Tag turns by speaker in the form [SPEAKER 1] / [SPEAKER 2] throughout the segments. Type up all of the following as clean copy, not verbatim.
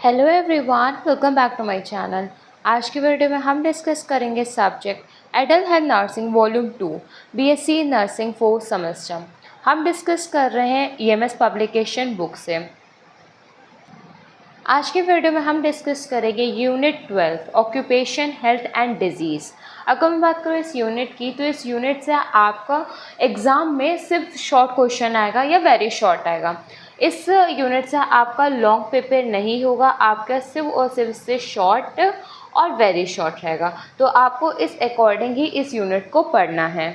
[SPEAKER 1] Hello everyone, welcome back to my channel. आज की video में हम डिस्कस करेंगे subject adult health nursing volume 2 BSc nursing 4 semester. हम डिस्कस कर रहे हैं ईएमएस पब्लिकेशन बुक से। आज की वीडियो में हम डिस्कस करेंगे unit 12 occupation health and disease. अगर मैं बात करूँ इस यूनिट की, तो इस यूनिट से आपका एग्ज़ाम में सिर्फ शॉर्ट क्वेश्चन आएगा या वेरी शॉर्ट आएगा। इस यूनिट से आपका लॉन्ग पेपर नहीं होगा, आपका सिर्फ और सिर्फ इससे शॉर्ट और वेरी शॉर्ट रहेगा। तो आपको इस अकॉर्डिंग ही इस यूनिट को पढ़ना है।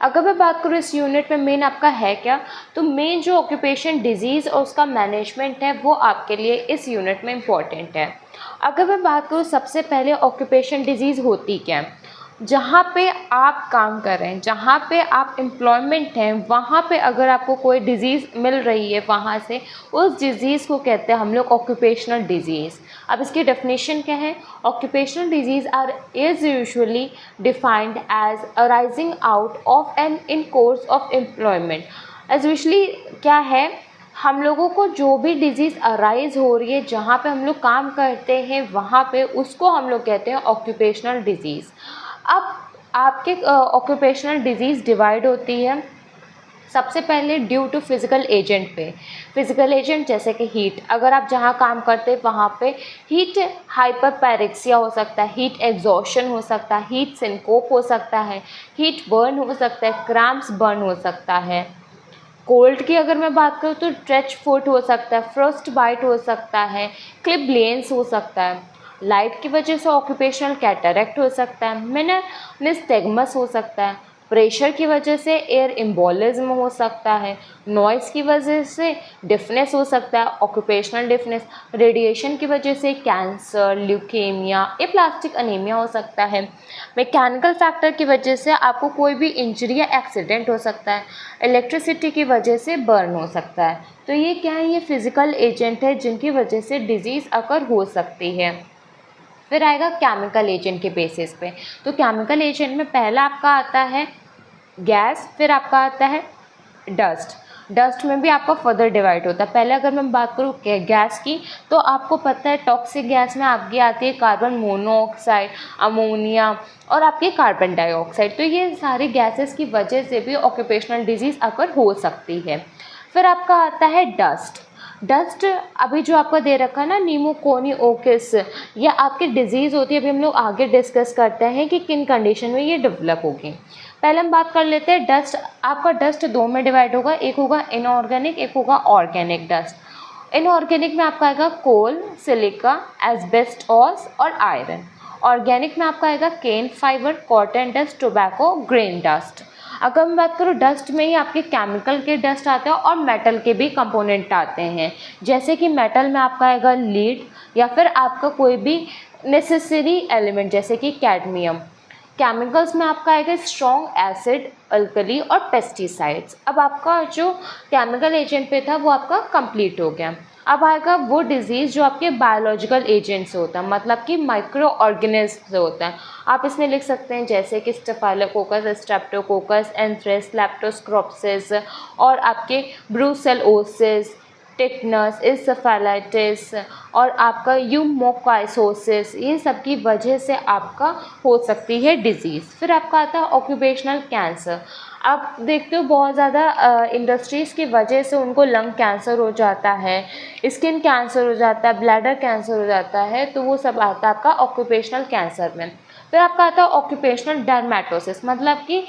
[SPEAKER 1] अगर मैं बात करूँ इस यूनिट में मेन आपका है क्या, तो मेन जो ऑक्यूपेशन डिजीज़ और उसका मैनेजमेंट है वो आपके लिए इस यूनिट में इम्पॉर्टेंट है। अगर मैं बात करूँ सबसे पहले ऑक्यूपेशन डिजीज़ होती क्या है, जहाँ पे आप काम कर रहे हैं, जहाँ पे आप एम्प्लॉयमेंट हैं, वहाँ पे अगर आपको कोई डिज़ीज़ मिल रही है वहाँ से, उस डिज़ीज़ को कहते हैं हम लोग ऑक्यूपेशनल डिजीज़। अब इसकी डेफिनेशन क्या है? Occupational disease is usually defined as arising out of an in course of employment. As usually क्या है, हम लोगों को जो भी डिज़ीज़ अराइज हो रही है, जहाँ पे हम लोग काम करते हैं वहाँ पे, उसको हम लोग कहते हैं ऑक्यूपेशनल डिजीज़। अब आपके ऑक्यूपेशनल डिजीज़ डिवाइड होती है सबसे पहले ड्यू टू फिज़िकल एजेंट पे। फिज़िकल एजेंट जैसे कि हीट, अगर आप जहाँ काम करते हैं वहाँ पे हीट हाइपरपैरेक्सिया हो सकता है, हीट एग्जॉशन हो सकता है, हीट सिनकोप हो सकता है, हीट बर्न हो सकता है, क्रैम्प्स बर्न हो सकता है। कोल्ड की अगर मैं बात करूँ तो स्ट्रेच फुट हो सकता है, फ्रोस्ट बाइट हो सकता है, क्लिप लेंस हो सकता है। लाइट की वजह से ऑक्यूपेशनल कैटरेक्ट हो सकता है, निस्टेगमस हो सकता है। प्रेशर की वजह से एयर एम्बोलिज्म हो सकता है। नॉइज़ की वजह से डिफनेस हो सकता है, ऑक्यूपेशनल डिफनेस। रेडिएशन की वजह से कैंसर, ल्यूकेमिया, एप्लास्टिक अनीमिया हो सकता है। मैकेनिकल फैक्टर की वजह से आपको कोई भी इंजरी या एक्सीडेंट हो सकता है। इलेक्ट्रिसिटी की वजह से बर्न हो सकता है। तो ये क्या है, ये फिज़िकल एजेंट है जिनकी वजह से डिजीज़ अकर हो सकती है। फिर आएगा केमिकल एजेंट के बेसिस पे। तो केमिकल एजेंट में पहला आपका आता है गैस, फिर आपका आता है डस्ट। डस्ट में भी आपका फर्दर डिवाइड होता है। पहले अगर मैं बात करूँ गैस की, तो आपको पता है टॉक्सिक गैस में आपकी आती है कार्बन मोनोऑक्साइड, अमोनिया और आपकी कार्बन डाइऑक्साइड। तो ये सारी गैसेस की वजह से भी ऑक्यूपेशनल डिजीज़ अकर हो सकती है। फिर आपका आता है डस्ट। डस्ट अभी जो आपका दे रखा है ना, न्यूमोकोनियोसिस, ये आपकी डिजीज़ होती है। अभी हम लोग आगे डिस्कस करते हैं कि किन कंडीशन में ये डेवलप होगी। पहले हम बात कर लेते हैं डस्ट। आपका डस्ट दो में डिवाइड होगा, एक होगा इनऑर्गेनिक, एक होगा ऑर्गेनिक डस्ट। इनऑर्गेनिक में आपका आएगा कोल, सिलिका, एस्बेस्टॉस और आयरन। ऑर्गेनिक में आपका आएगा cane fibre, cotton dust, tobacco, grain dust. अगर मैं बात करूँ डस्ट में ही आपके केमिकल के डस्ट आते हैं और मेटल के भी कंपोनेंट आते हैं। जैसे कि मेटल में आपका आएगा लीड, या फिर आपका कोई भी नेसेसरी एलिमेंट जैसे कि कैडमियम। केमिकल्स में आपका आएगा स्ट्रॉन्ग एसिड, अल्कली और पेस्टिसाइड्स। अब आपका जो केमिकल एजेंट पे था वो आपका कंप्लीट हो गया। अब आएगा वो डिजीज़ जो आपके बायोलॉजिकल एजेंट से होता है, मतलब कि माइक्रो ऑर्गेनिज्म से होता है। आप इसमें लिख सकते हैं जैसे कि स्टेफाइलोकोकस, स्ट्रेप्टोकोकस, एंथ्रेक्स, लेप्टोस्पिरोसिस और आपके ब्रूसेलोसिस, टिटनस, इंसेफेलाइटिस और आपका यूमोकाइसोसिस, ये सब की वजह से आपका हो सकती है डिजीज़। फिर आपका आता है ऑक्यूपेशनल कैंसर। आप देखते हो बहुत ज़्यादा इंडस्ट्रीज़ की वजह से उनको लंग कैंसर हो जाता है, स्किन कैंसर हो जाता है, ब्लैडर कैंसर हो जाता है, तो वो सब आता है आपका ऑक्यूपेशनल कैंसर में। फिर आपका आता है ऑक्यूपेशनल डर्मेटोसिस, मतलब कि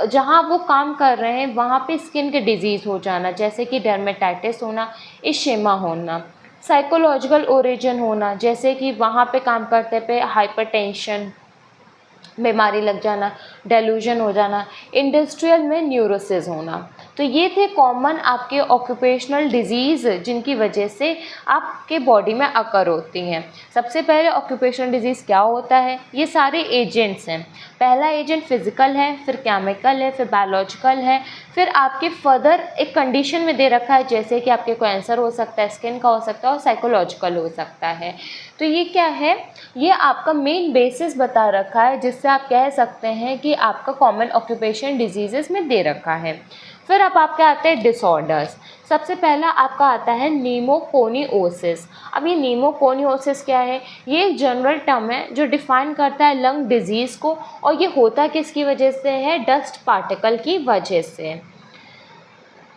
[SPEAKER 1] जहाँ वो काम कर रहे हैं वहाँ पे स्किन के डिजीज़ हो जाना, जैसे कि डर्मेटाइटिस होना, इशेमा होना। साइकोलॉजिकल ओरिजिन होना, जैसे कि वहाँ पे काम करते पे हाइपरटेंशन बीमारी लग जाना, डेल्यूजन हो जाना। इंडस्ट्रियल में न्यूरोसिस होना। तो ये थे कॉमन आपके ऑक्यूपेशनल डिजीज़ जिनकी वजह से आपके बॉडी में अकर होती हैं। सबसे पहले ऑक्यूपेशनल डिजीज़ क्या होता है, ये सारे एजेंट्स हैं। पहला एजेंट फिजिकल है, फिर केमिकल है, फिर बायोलॉजिकल है, फिर आपके फर्दर एक कंडीशन में दे रखा है जैसे कि आपके कैंसर हो सकता है, स्किन का हो सकता है और साइकोलॉजिकल हो सकता है। तो ये क्या है, ये आपका मेन बेसिस बता रखा है जिससे आप कह सकते हैं कि आपका कॉमन ऑक्यूपेशन डिजीज़ में दे रखा है। फिर अब आपके आते हैं डिसऑर्डर्स। सबसे पहला आपका आता है न्यूमोकोनियोसिस। अब ये न्यूमोकोनियोसिस क्या है? ये एक जनरल टर्म है जो डिफाइन करता है लंग डिजीज़ को, और ये होता किसकी वजह से है? डस्ट पार्टिकल की वजह से।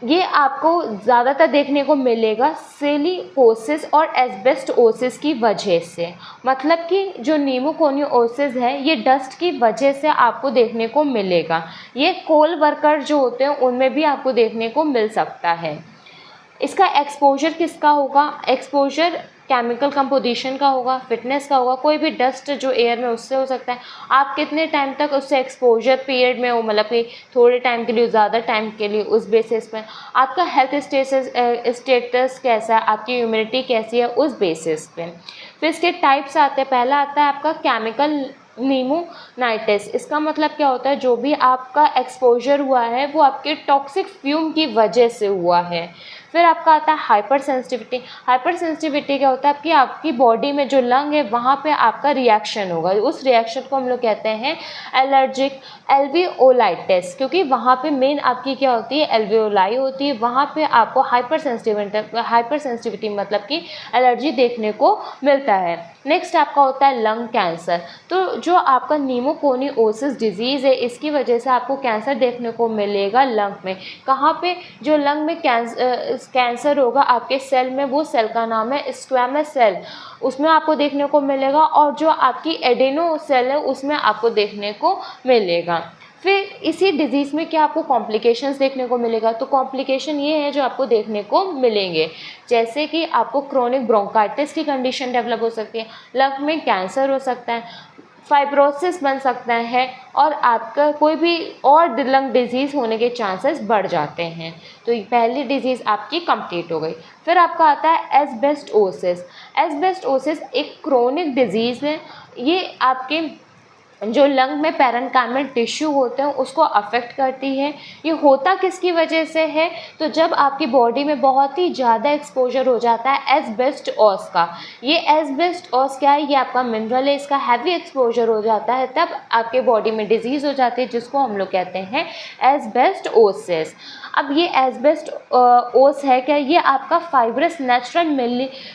[SPEAKER 1] ये आपको ज़्यादातर देखने को मिलेगा सिलिकोसिस और एस्बेस्टोसिस की वजह से। मतलब कि जो न्यूमोकोनियोसिस है ये डस्ट की वजह से आपको देखने को मिलेगा। ये कोल वर्कर जो होते हैं उनमें भी आपको देखने को मिल सकता है। इसका एक्सपोजर किसका होगा? एक्सपोजर केमिकल कंपोजिशन का होगा, फिटनेस का होगा, कोई भी डस्ट जो एयर में उससे हो सकता है। आप कितने टाइम तक उससे एक्सपोजर पीरियड में हो, मतलब कि थोड़े टाइम के लिए, ज़्यादा टाइम के लिए, उस बेसिस पे। आपका हेल्थ स्टेटस कैसा है, आपकी इम्यूनिटी कैसी है, उस बेसिस पे। फिर इसके टाइप्स आते हैं। पहला आता है आपका केमिकल न्यूमोनाइटिस। इसका मतलब क्या होता है? जो भी आपका एक्सपोजर हुआ है वो आपके टॉक्सिक फ्यूम की वजह से हुआ है। फिर आपका आता है हाइपर सेंसिटिविटी। हाइपर सेंसिटिविटी क्या होता है? आपकी बॉडी में जो लंग है वहाँ पे आपका रिएक्शन होगा, उस रिएक्शन को हम लोग कहते हैं एलर्जिक एल्वियोलाइटिस, क्योंकि वहाँ पे मेन आपकी क्या होती है? एल्वियोलाई होती है। वहाँ पे आपको हाइपर सेंसिटिविटी मतलब कि एलर्जी देखने को मिलता है। नेक्स्ट आपका होता है लंग कैंसर। तो जो आपका न्यूमोकोनियोसिस डिजीज़ है इसकी वजह से आपको कैंसर देखने को मिलेगा लंग में। कहाँ पे? जो लंग में कैंसर होगा आपके सेल में, वो सेल का नाम है स्क्वैमस सेल, उसमें आपको देखने को मिलेगा। और जो आपकी एडेनो सेल है उसमें आपको देखने को मिलेगा। फिर इसी डिज़ीज़ में क्या आपको कॉम्प्लिकेशंस देखने को मिलेगा? तो कॉम्प्लिकेशन ये है जो आपको देखने को मिलेंगे, जैसे कि आपको क्रोनिक ब्रोंकाइटिस की कंडीशन डेवलप हो सकती है, लंग में कैंसर हो सकता है, फाइब्रोसिस बन सकता है, और आपका कोई भी और लंग डिजीज़ होने के चांसेस बढ़ जाते हैं। तो ये पहली डिजीज़ आपकी कंप्लीट हो गई। फिर आपका आता है एस्बेस्टोसिस। एस्बेस्टोसिस एक क्रोनिक डिजीज़ है। ये आपके जो लंग में पैरेन्काइमल टिश्यू होते हैं उसको अफेक्ट करती है। ये होता किसकी वजह से है? तो जब आपकी बॉडी में बहुत ही ज़्यादा एक्सपोजर हो जाता है एस्बेस्टोस का। ये एस्बेस्टोस क्या है? ये आपका मिनरल है, इसका हैवी एक्सपोजर हो जाता है, तब आपके बॉडी में डिजीज़ हो जाती है जिसको हम लोग कहते हैं एस्बेस्टोसिस। अब ये एस्बेस्टोस है क्या? ये आपका फाइब्रस नेचुरल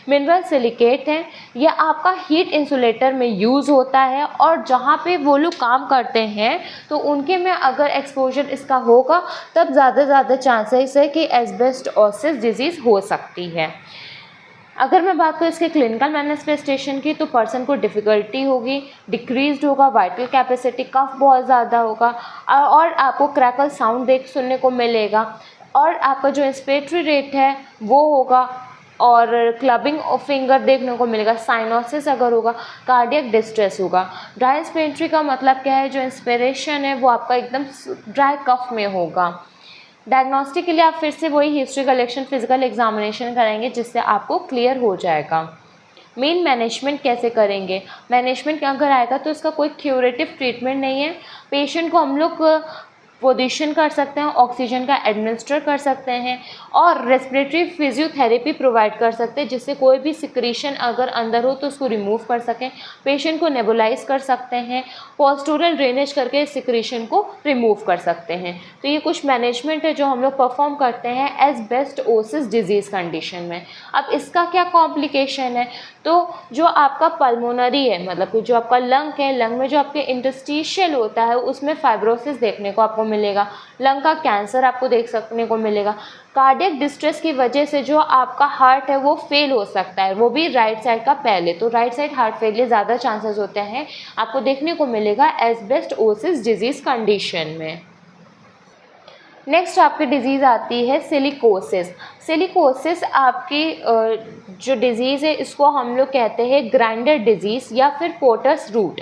[SPEAKER 1] मिनरल सिलिकेट है। ये आपका हीट इंसुलेटर में यूज़ होता है, और जहाँ पे वो लोग काम करते हैं तो उनके में अगर एक्सपोजर इसका होगा तब ज़्यादा चांसेस है कि एस्बेस्टोसिस डिजीज़ हो सकती है। अगर मैं बात करूँ इसके क्लिनिकल मैनिफेस्टेशन की, तो पर्सन को डिफ़िकल्टी होगी, डिक्रीज्ड होगा वाइटल कैपेसिटी, कफ बहुत ज़्यादा होगा, और आपको क्रैकल साउंड सुनने को मिलेगा, और आपका जो इंस्पिरेटरी रेट है वो होगा, और क्लबिंग ऑफ फिंगर देखने को मिलेगा, साइनोसिस अगर होगा, कार्डियक डिस्ट्रेस होगा। ड्राई इंस्पिरेटरी का मतलब क्या है? जो इंस्पिरेशन है वो आपका एकदम ड्राई कफ में होगा। डायग्नोस्टिक के लिए आप फिर से वही हिस्ट्री कलेक्शन, फिजिकल एग्जामिनेशन कराएंगे जिससे आपको क्लियर हो जाएगा। मेन मैनेजमेंट कैसे करेंगे? मैनेजमेंट अगर आएगा तो इसका कोई क्यूरेटिव ट्रीटमेंट नहीं है। पेशेंट को हम लोग पोजीशन कर सकते हैं, ऑक्सीजन का एडमिनिस्टर कर सकते हैं, और रेस्पिरेटरी फिजियोथेरेपी प्रोवाइड कर सकते हैं जिससे कोई भी सिक्रीशन अगर अंदर हो तो उसको रिमूव कर सकें। पेशेंट को नेबुलाइज कर सकते हैं, पोस्टूरल ड्रेनेज करके सिक्रीशन को रिमूव कर सकते हैं। तो ये कुछ मैनेजमेंट है जो हम लोग परफॉर्म करते हैं एस्बेस्टोसिस डिजीज़ कंडीशन में। अब इसका क्या कॉम्प्लिकेशन है? तो जो आपका पल्मोनरी है, मतलब कि जो आपका लंग है, लंग में जो आपके इंटरस्टिशियल होता है उसमें फाइब्रोसिस देखने को आपको मिलेगा, लंग का कैंसर आपको देखने को मिलेगा। कार्डियक डिस्ट्रेस की वजह से जो आपका हार्ट है वो फेल हो सकता है, वो भी राइट साइड का पहले। तो राइट साइड हार्ट फेलियर ज़्यादा चांसेस होते हैं आपको देखने को मिलेगा एस्बेस्टोसिस डिजीज़ कंडीशन में। नेक्स्ट आपकी डिजीज़ आती है सिलिकोसिस। सिलिकोसिस आपकी जो डिज़ीज़ है इसको हम लोग कहते हैं ग्राइंडर डिजीज़ या फिर पोटर्स रूट।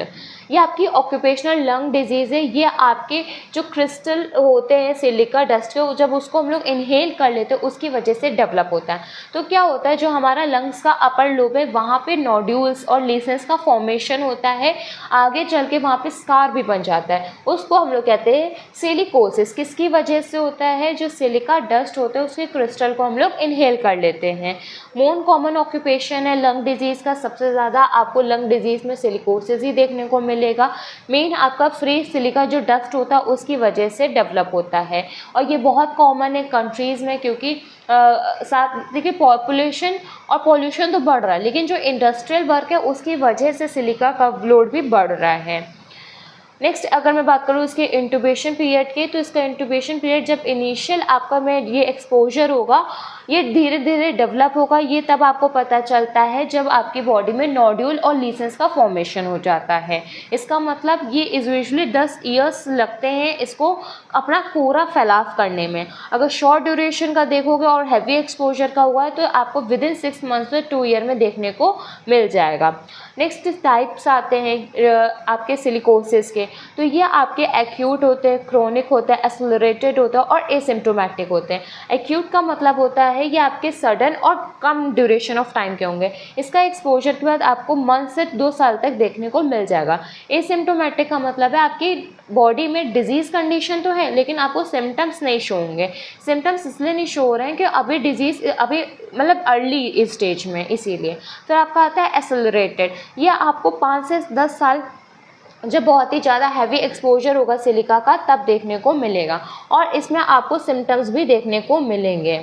[SPEAKER 1] ये आपकी ऑक्यूपेशनल लंग डिजीज़ है। ये आपके जो क्रिस्टल होते हैं सिलिका डस्ट के, जब उसको हम लोग इनहेल कर लेते हैं उसकी वजह से डेवलप होता है। तो क्या होता है, जो हमारा लंग्स का अपर लोब है वहाँ पे नोड्यूल्स और लीसेंस का फॉर्मेशन होता है, आगे चल के वहाँ पे स्कार भी बन जाता है, उसको हम लोग कहते हैं सिलिकोसिस। किसकी वजह से होता है? जो सिलिका डस्ट होता है उसके क्रिस्टल को हम लोग इनहेल कर लेते हैं। मोस्ट कॉमन ऑक्यूपेशन है लंग डिजीज़ का, सबसे ज़्यादा आपको लंग डिजीज़ में सिलिकोसिस ही देखने को मिलेगा। मिलेगा। मेन आपका फ्री सिलिका जो डस्ट होता है उसकी वजह से डेवलप होता है, और ये बहुत कॉमन है कंट्रीज़ में, क्योंकि साथ देखिए पॉपुलेशन और पॉल्यूशन तो बढ़ रहा है, लेकिन जो इंडस्ट्रियल वर्क है उसकी वजह से सिलिका का लोड भी बढ़ रहा है। नेक्स्ट अगर मैं बात करूँ इसके इंट्यूबेशन पीरियड की, तो इसका इंट्यूबेशन पीरियड जब इनिशियल आपका में ये एक्सपोजर होगा, ये धीरे धीरे डेवलप होगा, ये तब आपको पता चलता है जब आपकी बॉडी में नोड्यूल और लीसेंस का फॉर्मेशन हो जाता है। इसका मतलब ये यूजुअली 10 ईयर्स लगते हैं इसको अपना पूरा फैलाव करने में। अगर शॉर्ट ड्यूरेशन का देखोगे और हैवी एक्सपोजर का हुआ है तो आपको विदिन 6 मंथ से 2 ईयर में देखने को मिल जाएगा। नेक्स्ट टाइप्स आते हैं आपके सिलिकोसिस के, तो ये आपके एक्यूट होते हैं, क्रोनिक होता है, एक्सेलरेटेड होता है और एसिम्प्टोमेटिक होते हैं। एक्यूट का मतलब होता है ये आपके सडन और कम ड्यूरेशन ऑफ टाइम के होंगे, इसका एक्सपोजर के बाद आपको मंथ से 2 साल तक देखने को मिल जाएगा। एसिम्प्टोमेटिक का मतलब है आपकी बॉडी में डिजीज़ कंडीशन तो है लेकिन आपको सिम्टम्स नहीं शो होंगे। सिम्टम्स इसलिए नहीं शो हो रहे हैं कि अभी डिजीज़ अभी मतलब अर्ली इस स्टेज में, इसीलिए। फिर आपका आता है एक्सेलरेटेड, ये आपको 5 से 10 साल जब बहुत ही ज़्यादा हैवी एक्सपोजर होगा सिलिका का तब देखने को मिलेगा, और इसमें आपको सिम्टम्स भी देखने को मिलेंगे।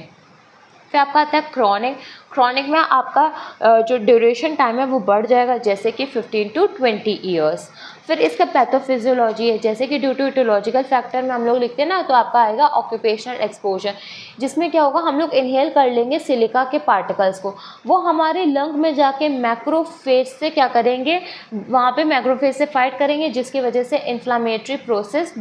[SPEAKER 1] फिर आपका आता है क्रॉनिक। क्रॉनिक में आपका जो ड्यूरेशन टाइम है वो बढ़ जाएगा, जैसे कि 15 to 20 ईयर्स। फिर इसका पैथोफिजियोलॉजी है, जैसे कि ड्यू टू इटोलॉजिकल फैक्टर में हम लोग लिखते हैं ना, तो आपका आएगा ऑक्यूपेशनल एक्सपोजर, जिसमें क्या होगा हम लोग इनहेल कर लेंगे सिलिका के पार्टिकल्स को, वो हमारे लंग में जाके मैक्रोफेज से क्या करेंगे, वहाँ पे मैक्रोफेज से फाइट करेंगे, जिसकी वजह से इन्फ्लामेटरी प्रोसेस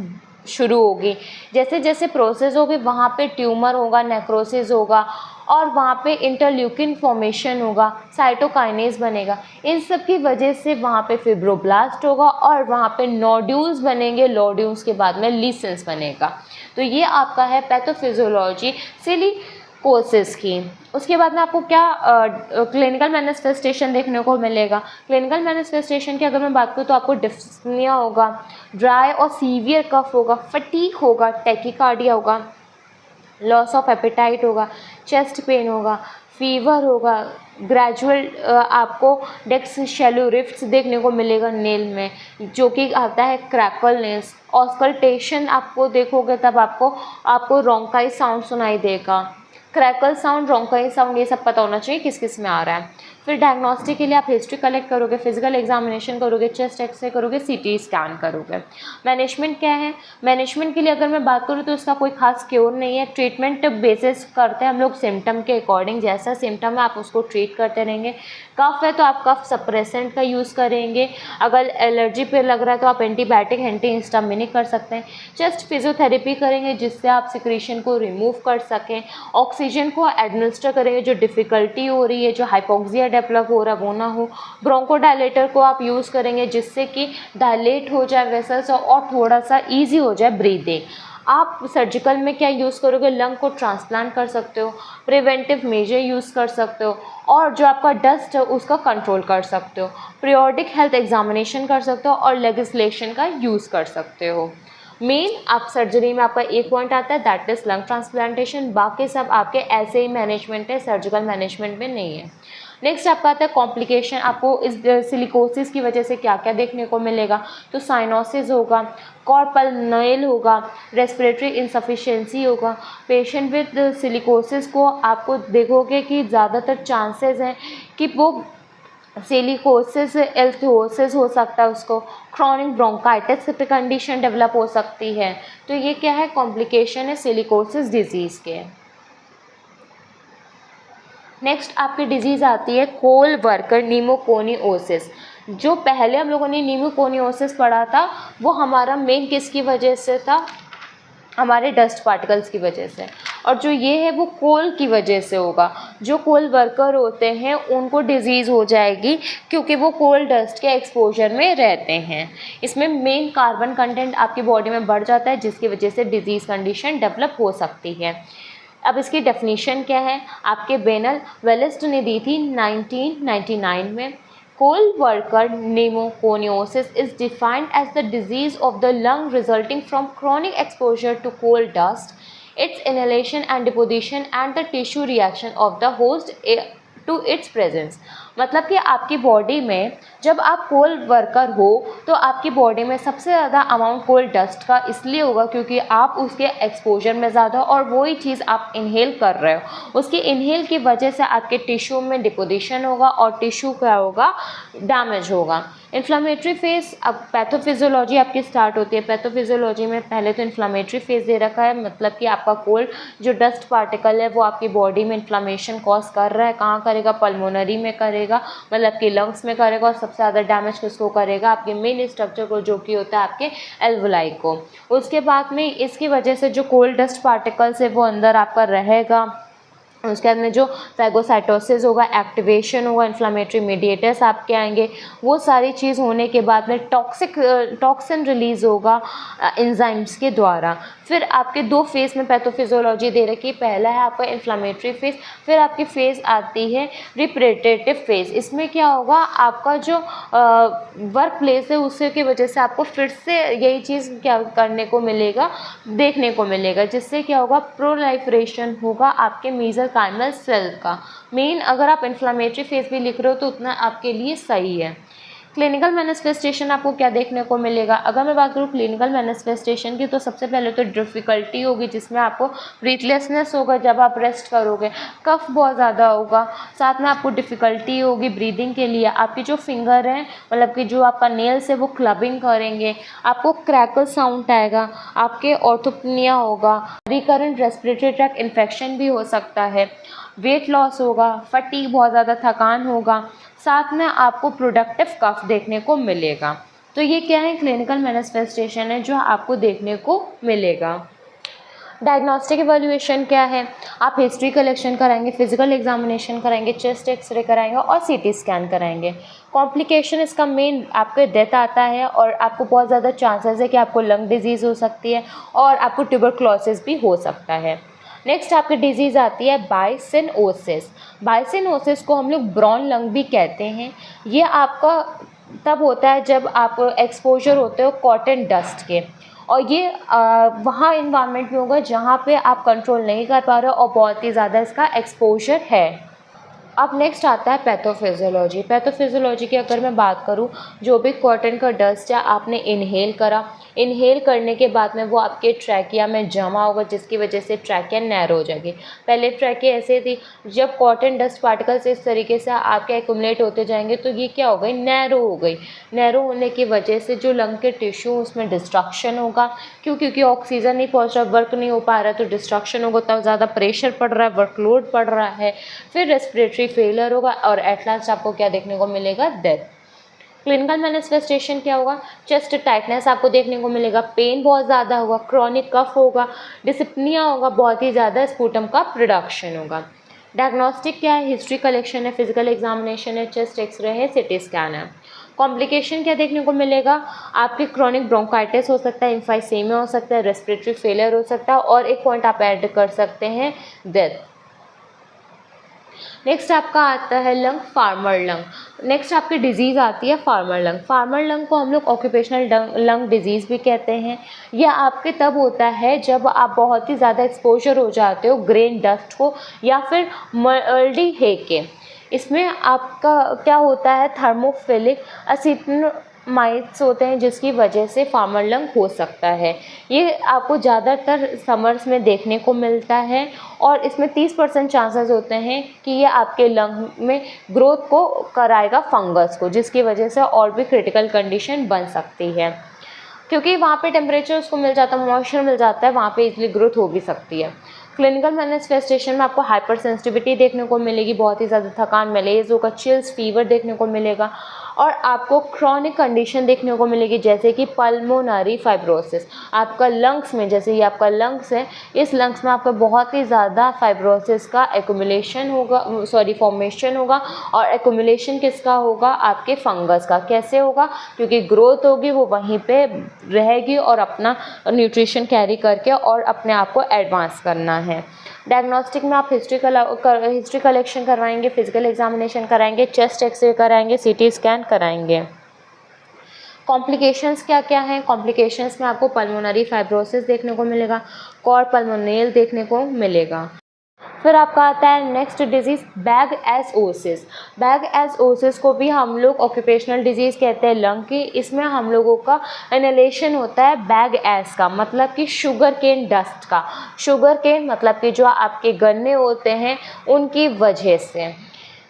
[SPEAKER 1] शुरू होगी। जैसे जैसे प्रोसेस होगी वहाँ पे ट्यूमर होगा, नेक्रोसिस होगा, और वहाँ पे इंटरल्यूकिन फॉर्मेशन होगा, साइटोकाइनेज बनेगा। इन सब की वजह से वहाँ पे फिब्रोब्लास्ट होगा और वहाँ पे नोड्यूल्स बनेंगे, नोड्यूल्स के बाद में लीसेंस बनेगा। तो ये आपका है पैथोफिजियोलॉजी सिलिकोसिस की। उसके बाद में आपको क्या क्लिनिकल मैनिफेस्टेशन देखने को मिलेगा। क्लिनिकल मैनिफेस्टेशन की अगर मैं बात करूँ तो आपको डिस्पनिया होगा, ड्राई और सीवियर कफ होगा, फटीग होगा, टैकीकार्डिया होगा, लॉस ऑफ एपेटाइट होगा, चेस्ट पेन होगा, फीवर होगा, ग्रेजुअल आपको डेक्स शैलो रिफ्ट्स देखने को मिलेगा नेल में, जो कि आता है क्रैकल नेल्स। ऑस्कल्टेशन आपको देखोगे तब आपको रोंकाई साउंड सुनाई देगा, क्रैकल साउंड, रोंकाई साउंड, ये सब पता होना चाहिए किस किस में आ रहा है। फिर डायग्नोस्टिक के लिए आप हिस्ट्री कलेक्ट करोगे, फिजिकल एग्जामिनेशन करोगे, चेस्ट एक्सरे करोगे, सीटी स्कैन करोगे। मैनेजमेंट क्या है, मैनेजमेंट के लिए अगर मैं बात करूँ तो इसका कोई खास क्योर नहीं है, ट्रीटमेंट बेसिस करते हैं हम लोग सिम्टम के अकॉर्डिंग, जैसा सिम्टम है आप उसको ट्रीट करते रहेंगे। कफ है तो आप कफ सप्रेसेंट का यूज़ करेंगे, अगर एलर्जी पे लग रहा है तो आप एंटीबायोटिक, एंटी हिस्टामिनिक कर सकते हैं। चेस्ट फिजियोथेरेपी करेंगे जिससे आप सिक्रीशन को रिमूव कर सकें। ऑक्सीजन को एडमिनिस्टर करेंगे, जो डिफ़िकल्टी हो रही है, जो हाइपोक्सिया डेवलप हो रहा है वो ना हो। ब्रोंकोडायलेटर को आप यूज़ करेंगे जिससे कि डायलेट हो जाए वेसल्स और थोड़ा सा ईजी हो जाए ब्रीदिंग। आप सर्जिकल में क्या यूज़ करोगे, लंग को ट्रांसप्लांट कर सकते हो, प्रिवेंटिव मेजर यूज़ कर सकते हो, और जो आपका डस्ट है उसका कंट्रोल कर सकते हो, पीरियोडिक हेल्थ एग्जामिनेशन कर सकते हो, और लेजिस्लेशन का यूज़ कर सकते हो। मेन आप सर्जरी में आपका एक पॉइंट आता है, दैट इज़ लंग ट्रांसप्लांटेशन, बाकी सब आपके ऐसे ही मैनेजमेंट है, सर्जिकल मैनेजमेंट में नहीं है। नेक्स्ट आपका आता है कॉम्प्लिकेशन, आपको इस सिलिकोसिस की वजह से क्या क्या देखने को मिलेगा, तो साइनोसिस होगा, कॉर्पल नेल होगा, रेस्पिरेटरी इनसफिशिएंसी होगा। पेशेंट विद सिलिकोसिस को आपको देखोगे कि ज़्यादातर चांसेस हैं कि वो सिलिकोसिस एल्थियोसिस हो सकता है, उसको क्रॉनिक ब्रोंकाइटिस कंडीशन डेवलप हो सकती है। तो ये क्या है, कॉम्प्लिकेशन है सिलिकोसिस डिजीज़ के। नेक्स्ट आपकी डिजीज़ आती है कोल वर्कर न्यूमोकोनियोसिस। जो पहले हम लोगों ने न्यूमोकोनियोसिस पढ़ा था वो हमारा मेन किसकी वजह से था, हमारे डस्ट पार्टिकल्स की वजह से, और जो ये है वो कोल की वजह से होगा। जो कोल वर्कर होते हैं उनको डिजीज़ हो जाएगी क्योंकि वो कोल डस्ट के एक्सपोजर में रहते हैं। इसमें मेन कार्बन कंटेंट आपकी बॉडी में बढ़ जाता है जिसकी वजह से डिजीज़ कंडीशन डेवलप हो सकती है। अब इसकी डेफिनेशन क्या है, आपके बेनल वेलिस्ट ने दी थी 1999 में। कोल worker pneumoconiosis is defined as the disease of the lung resulting from chronic exposure to coal dust, its inhalation and deposition, and the tissue reaction of the host to its presence. मतलब कि आपकी body में जब आप कोल worker हो तो आपकी body में सबसे ज़्यादा अमाउंट कोल डस्ट का इसलिए होगा क्योंकि आप उसके एक्सपोजर में ज़्यादा और वही चीज़ आप इनहेल कर रहे हो, उसकी इनहेल की वजह से आपके टिश्यू में डिपोजिशन होगा और टिश्यू क्या होगा, डैमेज होगा। इन्फ्लामेटरी फेज़, अब पैथोफिजियोलॉजी आपकी स्टार्ट होती है। पैथोफिजियोलॉजी में पहले तो इन्फ्लामेटरी फेज़ दे रखा है, मतलब कि आपका कोल्ड जो डस्ट पार्टिकल है वो आपकी बॉडी में इन्फ्लामेशन कॉज कर रहा है। कहाँ करेगा, पल्मोनरी में करेगा, मतलब कि लंग्स में करेगा और सबसे ज़्यादा डैमेज किसको करेगा, आपके मेन स्ट्रक्चर को, जो कि होता है आपके एल्वोलाई को। उसके बाद में इसकी वजह से जो कोल्ड डस्ट पार्टिकल्स है वो अंदर आपका रहेगा। उसके बाद में जो फैगोसाइटोसिस होगा, एक्टिवेशन होगा, इन्फ्लामेटरी मीडिएटर्स आपके आएंगे। वो सारी चीज़ होने के बाद में टॉक्सिन रिलीज़ होगा एंजाइम्स के द्वारा। फिर आपके दो फेज़ में पैथोफिजियोलॉजी दे रखी है। पहला है आपका इन्फ्लामेटरी फेज़, फिर आपकी फेज़ आती है रिप्रेडेटिव फेज़। इसमें क्या होगा, आपका जो वर्क प्लेस है उससे की वजह से आपको फिर से यही चीज़ क्या करने को मिलेगा, देखने को मिलेगा, जिससे क्या होगा, प्रोलाइफरेशन होगा आपके मेसेंकाइमल सेल का। मेन अगर आप इन्फ्लामेटरी फेज़ भी लिख रहे हो तो उतना आपके लिए सही है। क्लिनिकल मैनिफेस्टेशन आपको क्या देखने को मिलेगा, अगर मैं बात करूँ क्लिनिकल मैनिफेस्टेशन की, तो सबसे पहले तो डिफ़िकल्टी होगी, जिसमें आपको ब्रीथलेसनेस होगा जब आप रेस्ट करोगे, कफ बहुत ज़्यादा होगा, साथ में आपको डिफ़िकल्टी होगी ब्रीदिंग के लिए। आपकी जो फिंगर है, मतलब कि जो आपका नेल्स है वो क्लबिंग करेंगे, आपको क्रैकल साउंड आएगा, आपके ऑर्थोपनिया होगा, रिकरेंट रेस्पिरेटरी ट्रैक्ट इन्फेक्शन भी हो सकता है, वेट लॉस होगा, फटीग, बहुत ज़्यादा थकान होगा, साथ में आपको प्रोडक्टिव कफ देखने को मिलेगा। तो ये क्या है, क्लिनिकल मैनिफेस्टेशन है जो आपको देखने को मिलेगा। डायग्नोस्टिक इवैल्यूएशन क्या है, आप हिस्ट्री कलेक्शन कराएंगे, फिजिकल एग्जामिनेशन कराएंगे, चेस्ट एक्सरे कराएंगे और सीटी स्कैन कराएंगे। कॉम्प्लिकेशन इसका मेन आपके डेथ आता है और आपको बहुत ज़्यादा चांसेस है कि आपको लंग डिजीज़ हो सकती है और आपको ट्यूबरक्लोसिस भी हो सकता है। नेक्स्ट आपकी डिजीज़ आती है बाइसिनोसिस। बाइसिनोसिस को हम लोग ब्राउन लंग भी कहते हैं। ये आपका तब होता है जब आप एक्सपोजर होते हो कॉटन डस्ट के, और ये वहाँ इन्वायरमेंट में होगा जहाँ पे आप कंट्रोल नहीं कर पा रहे हो और बहुत ही ज़्यादा इसका एक्सपोजर है। अब नेक्स्ट आता है पैथोफिजियोलॉजी। पैथोफिजियोलॉजी की अगर मैं बात करूँ, जो भी कॉटन का डस्ट है आपने इनहेल करा, इनहेल करने के बाद में वो आपके ट्रैकिया में जमा होगा, जिसकी वजह से ट्रैकिया नैरो हो जाएगी। पहले ट्रैकिया ऐसे थी, जब कॉटन डस्ट पार्टिकल्स इस तरीके से आपके एक्यूमुलेट होते जाएंगे तो ये क्या हो गई, नैरो हो गई। नैरो होने की वजह से जो लंग के टिश्यू उसमें डिस्ट्रक्शन होगा, क्योंकि ऑक्सीजन नहीं पहुँच रहा, वर्क नहीं हो पा रहा है तो डिस्ट्रक्शन होगा, तब ज़्यादा प्रेशर पड़ रहा है, वर्कलोड पड़ रहा है, फिर रेस्पिरेटरी फेलियर होगा और एट लास्ट आपको क्या देखने को मिलेगा, डेथ। क्लिनिकल मैनिफेस्टेशन क्या होगा, चेस्ट टाइटनेस आपको देखने को मिलेगा, पेन बहुत ज़्यादा होगा, क्रॉनिक कफ होगा, डिस्पनिया होगा, बहुत ही ज़्यादा स्पूटम का प्रोडक्शन होगा। डायग्नोस्टिक क्या है, हिस्ट्री कलेक्शन है, फिजिकल एग्जामिनेशन है, चेस्ट एक्सरे है, सिटी स्कैन है। कॉम्प्लिकेशन क्या देखने को मिलेगा, आपके क्रॉनिक ब्रोंकाइटिस हो सकता है, एम्फाइसेमिया हो सकता है, रेस्पिरेटरी फेलियर हो सकता है और एक पॉइंट आप ऐड कर सकते हैं, डेथ। नेक्स्ट आपका आता है लंग, फार्मर लंग। नेक्स्ट आपकी डिजीज़ आती है फार्मर लंग। फार्मर लंग को हम लोग ऑक्यूपेशनल लंग डिजीज़ भी कहते हैं। यह आपके तब होता है जब आप बहुत ही ज़्यादा एक्सपोजर हो जाते हो ग्रेन डस्ट को या फिर मल्डी हे के। इसमें आपका क्या होता है, थर्मोफिलिक एसिटोमाइट्स होते हैं, जिसकी वजह से फार्मर लंग हो सकता है। ये आपको ज़्यादातर समर्स में देखने को मिलता है और इसमें 30% चांसेस होते हैं कि ये आपके लंग में ग्रोथ को कराएगा फंगस को, जिसकी वजह से और भी क्रिटिकल कंडीशन बन सकती है, क्योंकि वहाँ पे टेम्परेचर उसको मिल जाता है, मॉइस्चर मिल जाता है, वहाँ पे इजीली ग्रोथ हो भी सकती है। क्लिनिकल मैनिफेस्टेशन में आपको हाइपर सेंसिटिविटी देखने को मिलेगी, बहुत ही ज़्यादा थकान, मलेरिया होगा, चिल्स, फीवर देखने को मिलेगा और आपको क्रॉनिक कंडीशन देखने को मिलेगी, जैसे कि पल्मोनरी फाइब्रोसिस। आपका लंग्स में, जैसे ये आपका लंग्स है, इस लंग्स में आपका बहुत ही ज़्यादा फाइब्रोसिस का एक्यूमुलेशन होगा, फॉर्मेशन होगा। और एक्यूमुलेशन किसका होगा, आपके फंगस का। कैसे होगा, क्योंकि ग्रोथ होगी वो वहीं पे रहेगी और अपना न्यूट्रिशन कैरी करके और अपने आप को एडवांस करना है। डायग्नोस्टिक में आप हिस्ट्री कलेक्शन करवाएंगे, फिजिकल एग्जामिनेशन कराएंगे, चेस्ट एक्सरे कराएंगे, सीटी स्कैन कराएंगे। कॉम्प्लिकेशंस क्या क्या हैं, कॉम्प्लिकेशंस में आपको पल्मोनरी फाइब्रोसिस देखने को मिलेगा, कॉर पल्मोनेल देखने को मिलेगा। फिर आपका आता है नेक्स्ट डिजीज़ बैग एसओसिस। बैग एसओसिस को भी हम लोग ऑक्यूपेशनल डिजीज़ कहते हैं लंग की। इसमें हम लोगों का इनहेलेशन होता है बैग एस का, मतलब कि शुगर केन डस्ट का। शुगर केन मतलब कि जो आपके गन्ने होते हैं उनकी वजह से।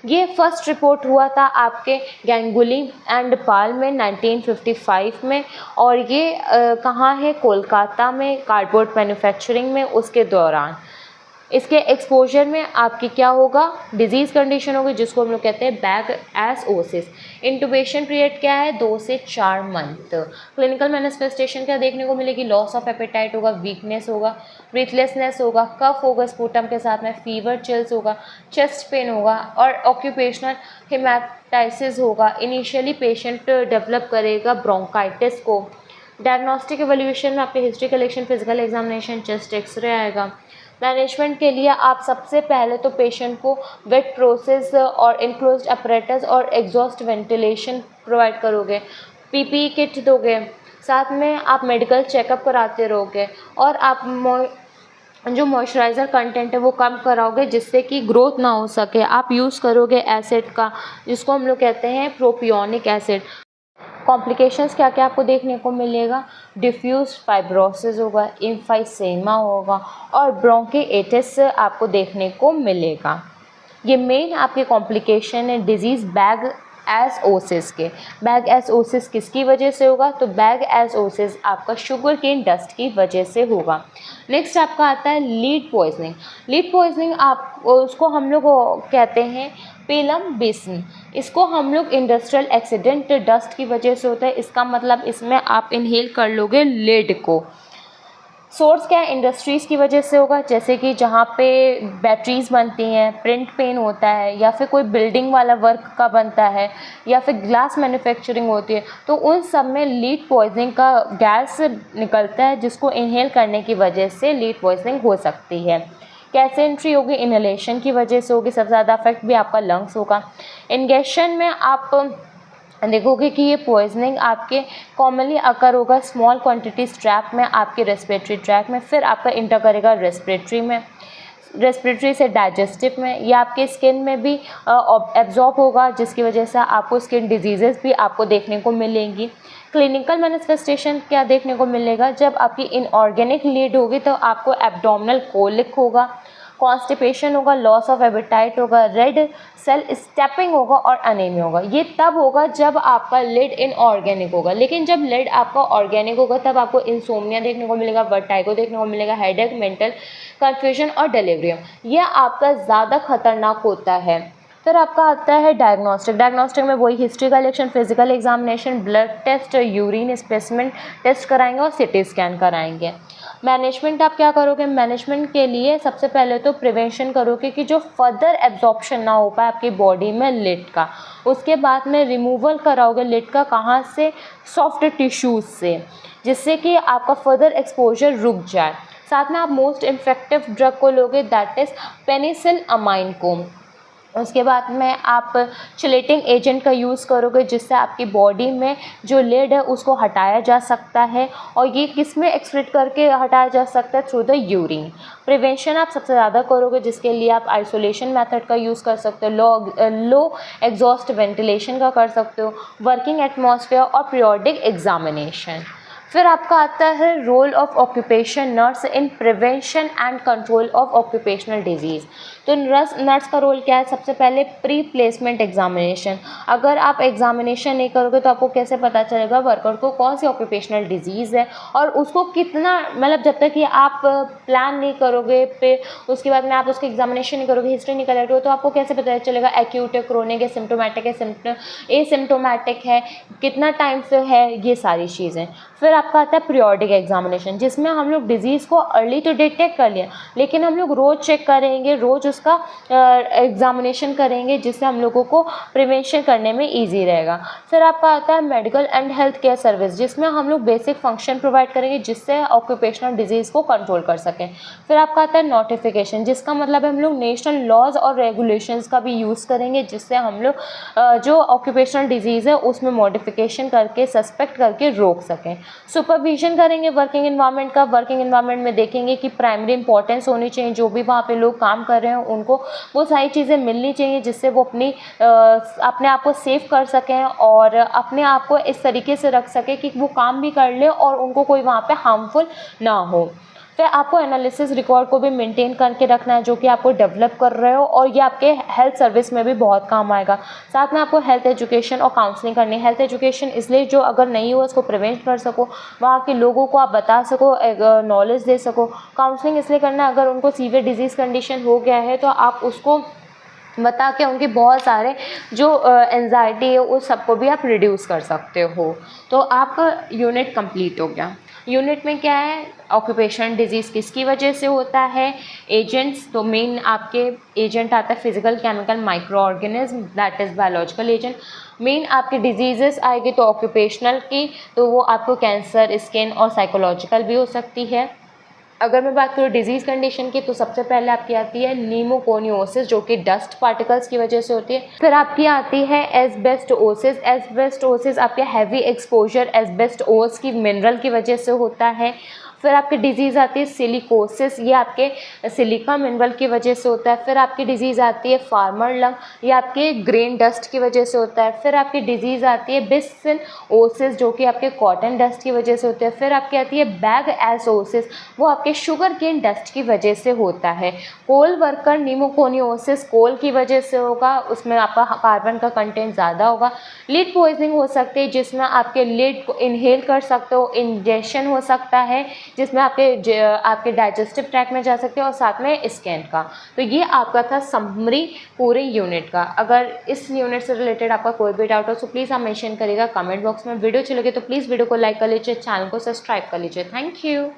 [SPEAKER 1] ये फर्स्ट रिपोर्ट हुआ था आपके गैंगुली एंड पाल में 1955 में, और ये कहाँ है, कोलकाता में, कार्डबोर्ड मैन्युफैक्चरिंग में उसके दौरान। इसके एक्सपोजर में आपकी क्या होगा, डिजीज़ कंडीशन होगी जिसको हम लोग कहते हैं बैग एसओसिस। इंटुबेशन पीरियड क्या है, 2 से 4 मंथ। क्लिनिकल मैनिफेस्टेशन क्या देखने को मिलेगी, लॉस ऑफ एपेटाइट होगा, वीकनेस होगा, ब्रीथलेसनेस होगा, कफ होगा स्पूटम के साथ में, फीवर, चिल्स होगा, चेस्ट पेन होगा और ऑक्यूपेशनल हेमाटाइसिस होगा। इनिशियली पेशेंट डेवलप करेगा ब्रोंकाइटिस को। डायग्नोस्टिक एवोल्यूशन में आपके history collection, physical examination, chest x ray आएगा। मैनेजमेंट के लिए आप सबसे पहले तो पेशेंट को वेट प्रोसेस और इनक्लोज्ड अपरेटस और एग्जॉस्ट वेंटिलेशन प्रोवाइड करोगे, पीपीई किट दोगे, साथ में आप मेडिकल चेकअप कराते रहोगे और आप जो मॉइस्चराइज़र कंटेंट है वो कम कराओगे जिससे कि ग्रोथ ना हो सके। आप यूज़ करोगे एसिड का, जिसको हम लोग कहते हैं प्रोपियोनिक एसिड। कॉम्प्लिकेशंस क्या क्या आपको देखने को मिलेगा, डिफ्यूज फाइब्रोसिस होगा, एम्फाइसेमा होगा और ब्रोंकिटिस आपको देखने को मिलेगा। ये मेन आपके कॉम्प्लिकेशन है डिजीज़ बैग एसओसिस के। बैग एसओसिस किसकी वजह से होगा, तो बैग एसओसिस आपका शुगर केन डस्ट की वजह से होगा। नेक्स्ट आपका आता है लीड पॉइजनिंग। लीड पॉइजनिंग आप उसको हम लोग कहते हैं पेलम बेसन। इसको हम लोग इंडस्ट्रियल एक्सीडेंट डस्ट की वजह से होता है। इसका मतलब इसमें आप इनहेल कर लोगे लेड को। सोर्स क्या है, इंडस्ट्रीज़ की वजह से होगा, जैसे कि जहाँ पे बैटरीज बनती हैं, प्रिंट पेन होता है, या फिर कोई बिल्डिंग वाला वर्क का बनता है, या फिर ग्लास मैन्युफैक्चरिंग होती है, तो उन सब में लीड पॉइजनिंग का गैस निकलता है जिसको इनहेल करने की वजह से लीड पॉइजनिंग हो सकती है। कैसे एंट्री होगी, इनहेलेशन की वजह से होगी, सबसे ज़्यादा अफेक्ट भी आपका लंग्स होगा। इंगेशन में आप देखोगे कि ये पॉइजनिंग आपके कॉमनली अकर होगा स्मॉल क्वांटिटीज ट्रैक में, आपके रेस्पिरेटरी ट्रैक में, फिर आपका इंटर करेगा रेस्पिरेटरी में, रेस्पिरेटरी से डाइजेस्टिव में, या आपके स्किन में भी एब्जॉर्ब होगा जिसकी वजह से आपको स्किन डिजीज़ेस भी आपको देखने को मिलेंगी। क्लिनिकल मैनिफेस्टेशन क्या देखने को मिलेगा, जब आपकी इनऑर्गेनिक लीड होगी तो आपको एब्डोमिनल कोलिक होगा, कॉन्स्टिपेशन होगा, लॉस ऑफ एपेटाइट होगा, रेड सेल स्टेपिंग होगा और अनीमिया होगा। ये तब होगा जब आपका लिड इनऑर्गेनिक होगा, लेकिन जब लिड आपका ऑर्गेनिक होगा तब आपको इंसोम्निया देखने को मिलेगा, वर्टाइगो देखने को मिलेगा, हेडेक, मेंटल कन्फ्यूजन और डिलीरियम। यह आपका ज़्यादा खतरनाक होता है। फिर आपका आता है डायग्नोस्टिक। डायग्नोस्टिक में वही history collection, physical examination, blood test, urine specimen test कराएंगे और सिटी स्कैन कराएंगे। मैनेजमेंट आप क्या करोगे, मैनेजमेंट के लिए सबसे पहले तो प्रिवेंशन करोगे कि जो फर्दर एब्जॉर्प्शन ना हो पाए आपकी बॉडी में लिड का। उसके बाद में रिमूवल कराओगे लिड का, कहाँ से, सॉफ्ट टिश्यूज़ से, जिससे कि आपका फर्दर एक्सपोजर रुक जाए। साथ में आप मोस्ट इफेक्टिव ड्रग को लोगे, दैट इज़ पेनिसिलअमाइन को। उसके बाद में आप चिलेटिंग एजेंट का यूज़ करोगे जिससे आपकी बॉडी में जो लेड है उसको हटाया जा सकता है, और ये किस में एक्सक्रीट करके हटाया जा सकता है, थ्रू द यूरिन। प्रिवेंशन आप सबसे ज़्यादा करोगे जिसके लिए आप आइसोलेशन मेथड का यूज़ कर सकते हो, लो एग्जॉस्ट वेंटिलेशन का कर सकते हो, वर्किंग एटमॉस्फेयर और पीरियोडिक एग्जामिनेशन। फिर आपका आता है role of occupation nurse in prevention and control of occupational disease. तो नर्स का रोल क्या है, सबसे पहले प्री प्लेसमेंट एग्जामिनेशन। अगर आप एग्जामिनेशन नहीं करोगे तो आपको कैसे पता चलेगा वर्कर को कौन सी ऑक्यूपेशनल डिजीज़ है और उसको कितना, मतलब जब तक कि आप प्लान नहीं करोगे, फिर उसके बाद में आप उसकी एग्जामिनेशन नहीं करोगे, हिस्ट्री नहीं करोगे, तो आपको कैसे पता चलेगा एक्यूट है, क्रोनिक है, सिम्टोमेटिक है, एसिम्टोमेटिक है, कितना टाइम से है, ये सारी चीज़ें। फिर आपका आता है पीरियोडिक एग्जामिनेशन, जिसमें हम लोग डिजीज़ को अर्ली तो डिटेक्ट कर लिया, लेकिन हम लोग रोज़ चेक करेंगे, रोज़ उसका एग्जामिनेशन करेंगे, जिससे हम लोगों को प्रिवेंशन करने में ईजी रहेगा। फिर आपका आता है medical and health care service, जिसमें हम लोग बेसिक फंक्शन प्रोवाइड करेंगे जिससे ऑक्यूपेशनल डिजीज़ को कंट्रोल कर सकें। फिर आपका आता है नोटिफिकेशन, जिसका मतलब है हम लोग नेशनल लॉज और रेगुलेशंस का भी यूज़ करेंगे, जिससे हम लोग जो ऑक्यूपेशनल डिजीज़ है उसमें मॉडिफिकेशन करके सस्पेक्ट करके रोक सकें। सुपरविजन करेंगे वर्किंग एनवायरनमेंट का। वर्किंग एनवायरनमेंट में देखेंगे कि प्राइमरी इंपॉर्टेंस होनी चाहिए, जो भी वहाँ पे लोग काम कर रहे हैं उनको वो सारी चीज़ें मिलनी चाहिए जिससे वो अपने आप को सेफ कर सकें और अपने आप को इस तरीके से रख सकें कि वो काम भी कर ले और उनको कोई वहाँ पे हार्मफुल ना हो। फिर आपको एनालिसिस रिकॉर्ड को भी मेंटेन करके रखना है, जो कि आपको डेवलप कर रहे हो, और ये आपके हेल्थ सर्विस में भी बहुत काम आएगा। साथ में आपको हेल्थ एजुकेशन और काउंसलिंग करनी है। हेल्थ एजुकेशन इसलिए जो अगर नहीं हो उसको प्रिवेंट कर सको, वहाँ के लोगों को आप बता सको, नॉलेज दे सको। काउंसलिंग इसलिए करना, अगर उनको सीवियर डिजीज़ कंडीशन हो गया है तो आप उसको बता के उनके बहुत सारे जो एंजाइटी है उस सबको भी आप रिड्यूस कर सकते हो। तो आपका यूनिट कंप्लीट हो गया। यूनिट में क्या है, ऑक्यूपेशन डिजीज़ किसकी वजह से होता है, एजेंट्स, तो मेन आपके एजेंट आता है physical, chemical, micro organism, that is biological agent. Main आपके डिजीज़ेस आएगी तो ऑक्यूपेशनल की, तो वो आपको कैंसर, स्किन और साइकोलॉजिकल भी हो सकती है। अगर मैं बात करूँ डिजीज़ कंडीशन की, तो सबसे पहले आपकी आती है न्यूमोकोनियोसिस, जो कि डस्ट पार्टिकल्स की वजह से होती है। फिर आपकी आती है एस्बेस्टोसिस। एस्बेस्टोसिस आपके हैवी एक्सपोजर एस्बेस्टोस की मिनरल की वजह से होता है। फिर आपकी डिजीज़ आती है सिलिकोसिस, ये आपके सिलिका मिनरल की वजह से होता है। फिर आपकी डिजीज़ आती है फार्मर लंग, ये आपके ग्रेन डस्ट की वजह से होता है। फिर आपकी डिजीज़ आती है बिसिनोसिस, जो कि आपके कॉटन डस्ट की वजह से होती है। फिर आपकी आती है बैग एसोसिस, वो आपके शुगर केन डस्ट की वजह से होता है। कोल वर्कर न्यूमोकोनियोसिस कोल की वजह से होगा, उसमें आपका कार्बन का कंटेंट ज़्यादा होगा। लीड पॉइजनिंग हो सकती है, जिसमें आपके लीड को इनहेल कर सकते हो, इंजेक्शन हो सकता है जिसमें आपके डाइजेस्टिव ट्रैक में जा सकते हैं, और साथ में स्कैन का। तो ये आपका था समरी पूरे यूनिट का। अगर इस यूनिट से रिलेटेड आपका कोई भी डाउट हो तो प्लीज़ आप मेंशन करिएगा कमेंट बॉक्स में। वीडियो अच्छी लगे तो प्लीज़ वीडियो को लाइक कर लीजिए, चैनल को सब्सक्राइब कर लीजिए। Thank you.